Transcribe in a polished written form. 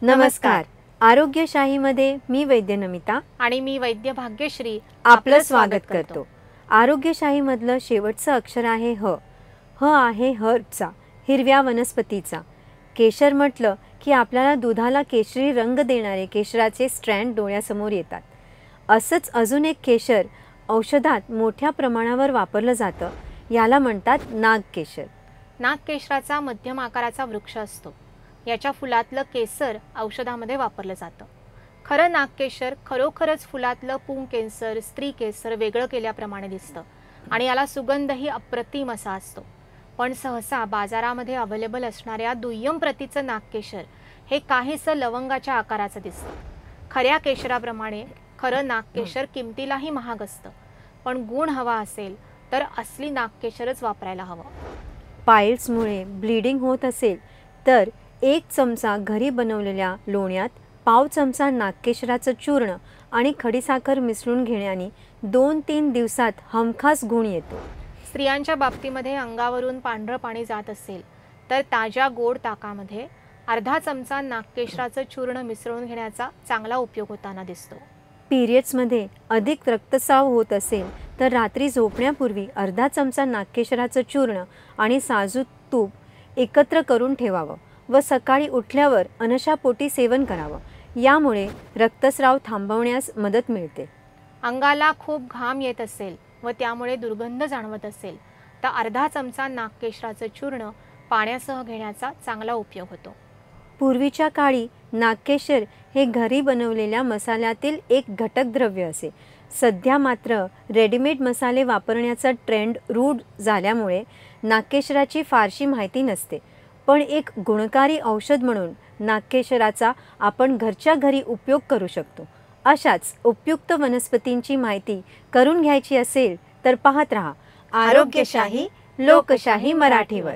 नमस्कार. आरोग्यशाहीमध्ये मी वैद्य नमिता आणि मी वैद्य भाग्यश्री आपलं स्वागत करतो. आरोग्यशाहीमधलं शेवटचं अक्षर आहे ह. ह आहे हर्बचा, हिरव्या वनस्पतीचा. केशर म्हटलं की आपल्याला दुधाला केशरी रंग देणारे केशराचे स्ट्रँड डोळ्यासमोर येतात. असंच अजून एक केशर औषधात मोठ्या प्रमाणावर वापरलं जातं. याला म्हणतात नागकेशर. नागकेशराचा मध्यम आकाराचा वृक्ष असतो. याच्या फुलातलं केसर औषधामध्ये वापरलं जातं. खरं नागकेशर खरोखरच फुलातलं पुंकेसर, स्त्री केसर वेगळं केल्याप्रमाणे दिसतं आणि याला सुगंधही अप्रतिम असा असतो. पण सहसा बाजारामध्ये अवेलेबल असणाऱ्या दुय्यम प्रतीचं नागकेशर हे काहीसं लवंगाच्या आकाराचं दिसतं. खऱ्या केशराप्रमाणे खरं नागकेशर किमतीलाही महाग असतं. पण गुण हवा असेल तर असली नागकेशरच वापरायला हवं. पाईल्समुळे ब्लीडिंग होत असेल तर 1 चमचा घरी बनवलेल्या लोण्यात पाव चमचा नागकेशराचं चूर्ण आणि खडीसाखर मिसळून घेण्याने 2-3 दिवसात हमखास गुण येतो. स्त्रियांच्या बाबतीमध्ये अंगावरून पांढरं पाणी जात असेल तर ताज्या गोड ताकामध्ये अर्धा चमचा नागकेशराचं चूर्ण मिसळून घेण्याचा चांगला उपयोग होताना दिसतो. पिरियड्समध्ये अधिक रक्तस्राव होत असेल तर रात्री झोपण्यापूर्वी अर्धा चमचा नागकेशराचं चूर्ण आणि साजूक तूप एकत्र करून ठेवावं व सकाळी उठल्यावर अनशापोटी सेवन करावं. यामुळे रक्तस्राव थांबवण्यास मदत मिळते. अंगाला खूप घाम येत असेल व त्यामुळे दुर्गंध जाणवत असेल तर अर्धा चमचा नागकेशराचं चूर्ण पाण्यासह घेण्याचा चांगला उपयोग होतो. पूर्वीच्या काळी नागकेशर हे घरी बनवलेल्या मसाल्यातील एक घटक द्रव्य असे. सध्या मात्र रेडीमेड मसाले वापरण्याचा ट्रेंड रूढ झाल्यामुळे नागकेशराची फारशी माहिती नसते. पण एक गुणकारी औषध म्हणून नागकेशराचा आपण घरच्या घरी उपयोग करू शकतो. अशाच उपयुक्त वनस्पतींची माहिती करून घ्यायची असेल तर पाहत रहा आरोग्यशाही लोकशाही मराठीवर.